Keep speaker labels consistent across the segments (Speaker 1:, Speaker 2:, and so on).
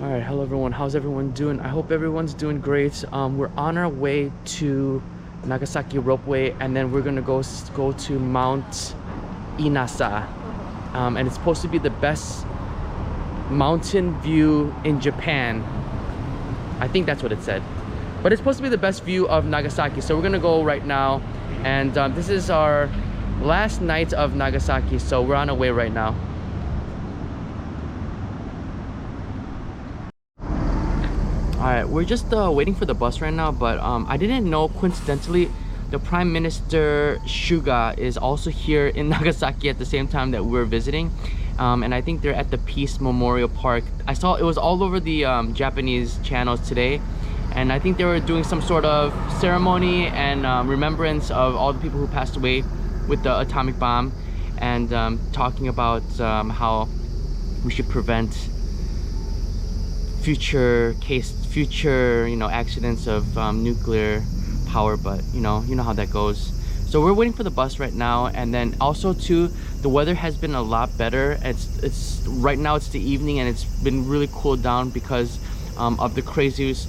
Speaker 1: All right, hello everyone. How's everyone doing? I hope everyone's doing great. We're on our way to Nagasaki ropeway, and then we're gonna go to Mount Inasa, and it's supposed to be the best mountain view in Japan. I think that's what it said, but it's supposed to be the best view of Nagasaki. So we're gonna go right now, and this is our last night of Nagasaki. So we're on our way right now. Alright, we're just waiting for the bus right now, but I didn't know, coincidentally, the Prime Minister Suga is also here in Nagasaki at the same time that we're visiting. And I think they're at the Peace Memorial Park. I saw it was all over the Japanese channels today, and I think they were doing some sort of ceremony and remembrance of all the people who passed away with the atomic bomb, and talking about how we should prevent future accidents of nuclear power. But you know how that goes. So we're waiting for the bus right now, and then also too, the weather has been a lot better. It's right now, it's the evening, and it's been really cooled down because of the craziest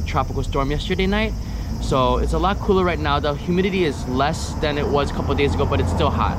Speaker 1: tropical storm yesterday night. So it's a lot cooler right now. The humidity is less than it was a couple of days ago, but it's still hot.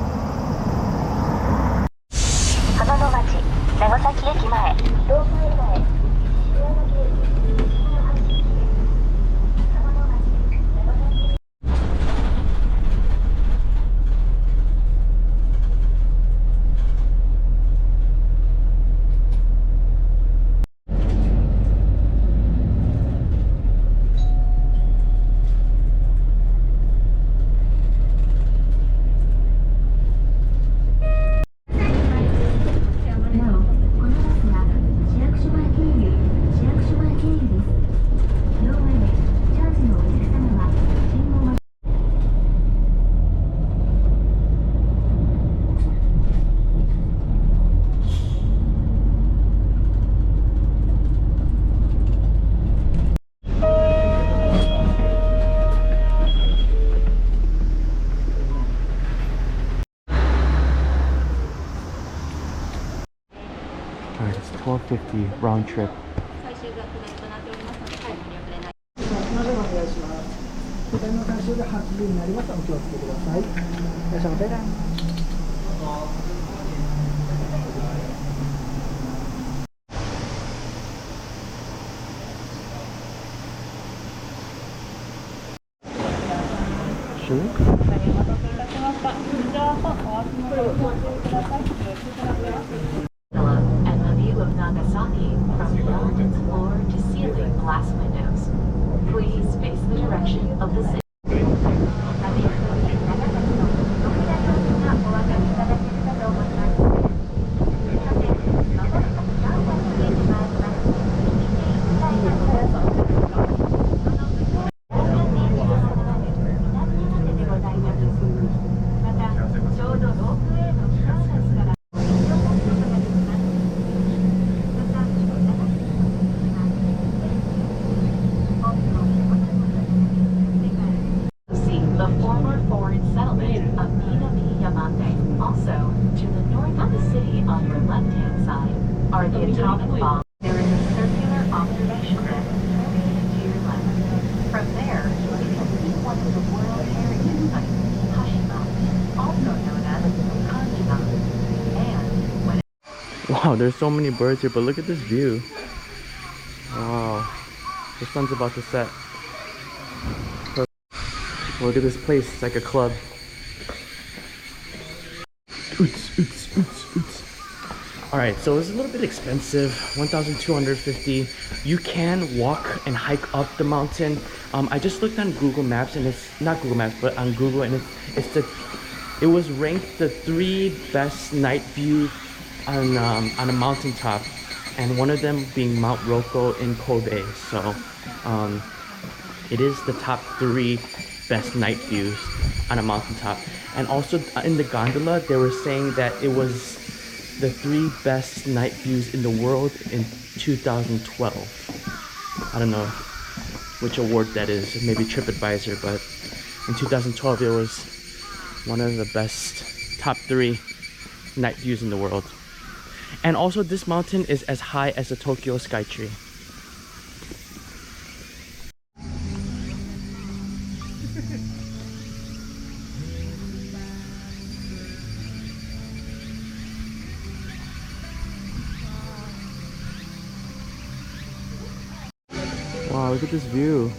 Speaker 1: Alright, it's 12:50 round trip. Sure.
Speaker 2: And the view of Nagasaki from mountain's floor to ceiling glass windows. Please face the direction of the city. Also, to the north of the city on your left-hand side are the atomic bombs. There is a circular observation deck immediately to your left. From there, you can see one of the World Heritage Sites, Hashima, also known as Kanjima. And when
Speaker 1: Wow, there's so many birds here, but look at this view. Wow, the sun's about to set. Look at this place, it's like a club. Alright, so it's a little bit expensive, 1,250. You can walk and hike up the mountain. I just looked on Google Maps, and it's not Google Maps, but on Google, and it was ranked the 3 best night views on a mountaintop, and one of them being Mount Roko in Kobe. So it is the top 3 best night views on a mountaintop. And also in the gondola, they were saying that it was the 3 best night views in the world in 2012. I don't know which award that is, maybe TripAdvisor, but in 2012 it was one of the best top 3 night views in the world. And also this mountain is as high as the Tokyo Skytree. Wow, look at this view.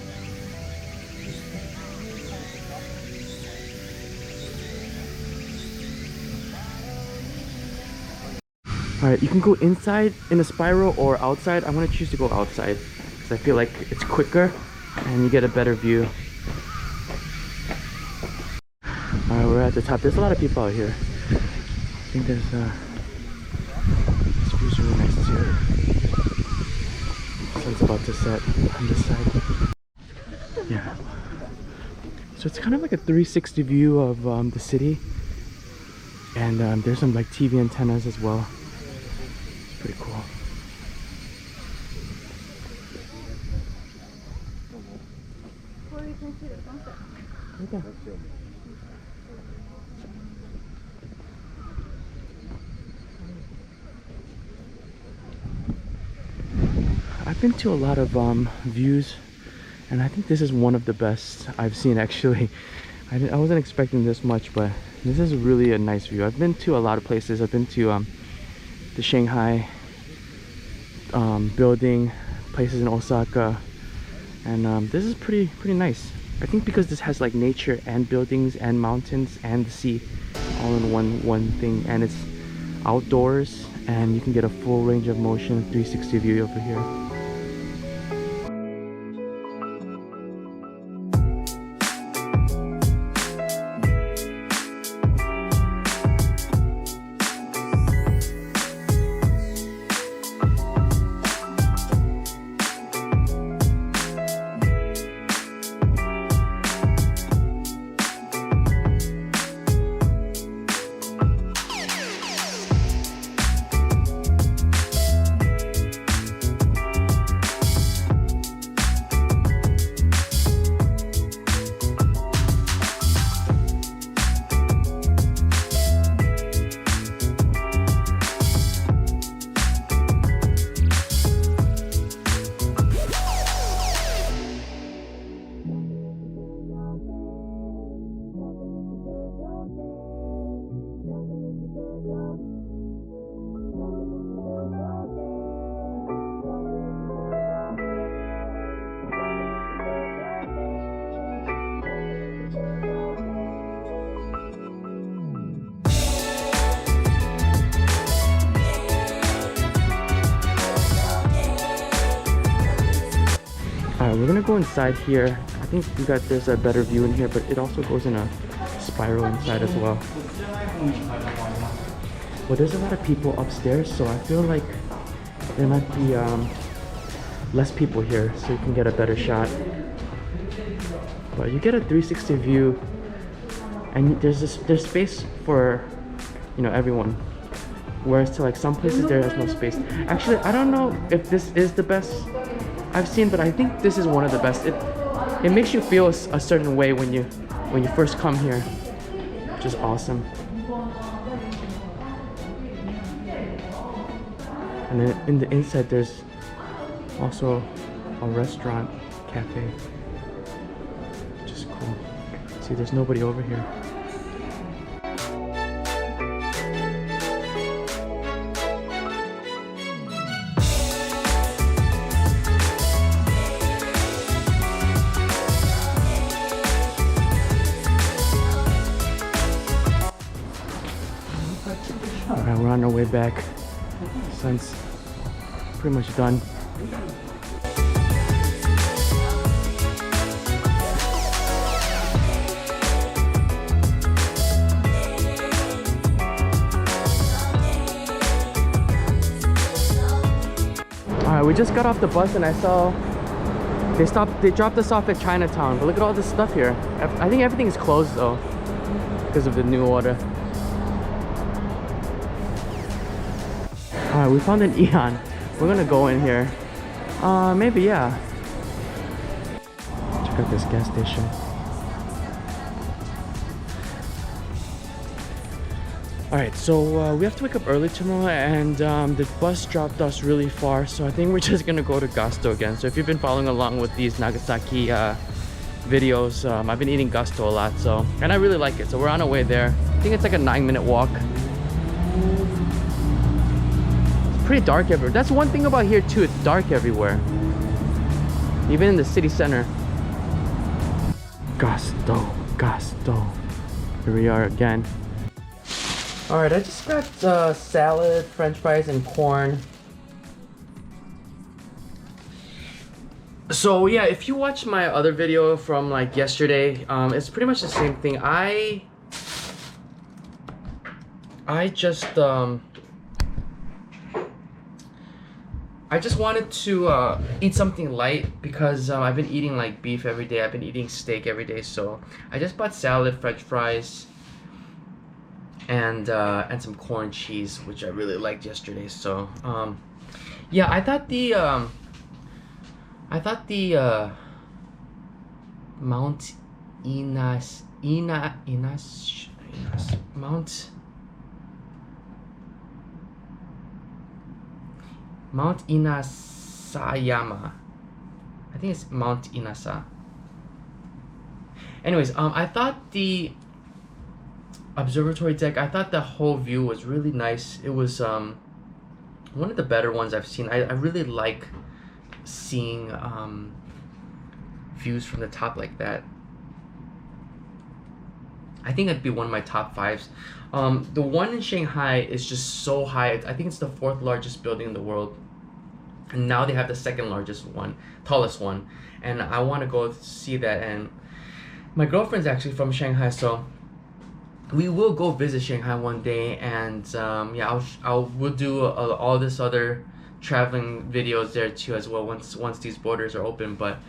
Speaker 1: Alright, you can go inside in a spiral or outside. I'm gonna choose to go outside because I feel like it's quicker and you get a better view. Alright, we're at the top. There's a lot of people out here. I think there's this view's really nice too. Sun's about to set on this side. Yeah. So it's kind of like a 360 view of the city. And there's some like TV antennas as well. It's pretty cool. Okay. I've been to a lot of views, and I think this is one of the best I've seen actually. I wasn't expecting this much, but this is really a nice view. I've been to a lot of places. I've been to the Shanghai building, places in Osaka, and this is pretty nice. I think because this has like nature and buildings and mountains and the sea all in one thing, and it's outdoors, and you can get a full range of motion 360 view over here. Alright, we're gonna go inside here. I think there's a better view in here, but it also goes in a spiral inside as well. Well, there's a lot of people upstairs, so I feel like there might be less people here, so you can get a better shot. But you get a 360 view, and there's space for, you know, everyone. Whereas to like some places there is no space. Actually, I don't know if this is the best I've seen, but I think this is one of the best. It makes you feel a certain way when you first come here, which is awesome. And then in the inside there's also a restaurant, cafe, which is cool. See, there's nobody over here. Alright, we're on our way back. Sun's pretty much done. Alright, we just got off the bus and I saw they dropped us off at Chinatown, but look at all this stuff here. I think everything is closed though because of the new order. Alright, we found an Eon. We're gonna go in here. Maybe, yeah. Check out this gas station. Alright, so we have to wake up early tomorrow, and the bus dropped us really far, so I think we're just gonna go to Gusto again. So if you've been following along with these Nagasaki videos, I've been eating Gusto a lot, so, and I really like it. So we're on our way there. I think it's like a 9-minute walk. It's pretty dark everywhere. That's one thing about here too, it's dark everywhere. Even in the city center. Gusto. Here we are again. Alright, I just got salad, french fries, and corn. So yeah, if you watch my other video from like yesterday, it's pretty much the same thing. I just wanted to eat something light because I've been eating like beef every day. I've been eating steak every day, so I just bought salad, french fries, and some corn cheese, which I really liked yesterday. So yeah, I thought the Mount Inasayama. I think it's Mount Inasa. Anyways, I thought the observatory deck, I thought the whole view was really nice. It was one of the better ones I've seen. I really like seeing views from the top like that. I think that'd be one of my top 5s. The one in Shanghai is just so high. I think it's the 4th largest building in the world. And now they have the 2nd largest one, tallest one. And I want to go see that. And my girlfriend's actually from Shanghai, so we will go visit Shanghai one day. And yeah, we'll do all this other traveling videos there too as well once these borders are open. But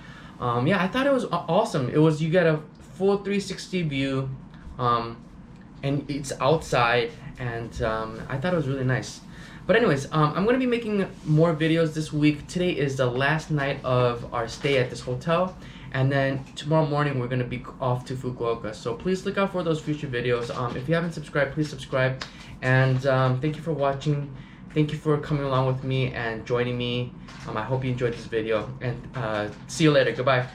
Speaker 1: yeah, I thought it was awesome. You get a full 360 view, and it's outside, and I thought it was really nice. But anyways, I'm gonna be making more videos this week. Today is the last night of our stay at this hotel, and then tomorrow morning we're gonna be off to Fukuoka. So please look out for those future videos. If you haven't subscribed, please subscribe. And thank you for watching. Thank you for coming along with me and joining me. I hope you enjoyed this video, and see you later. Goodbye.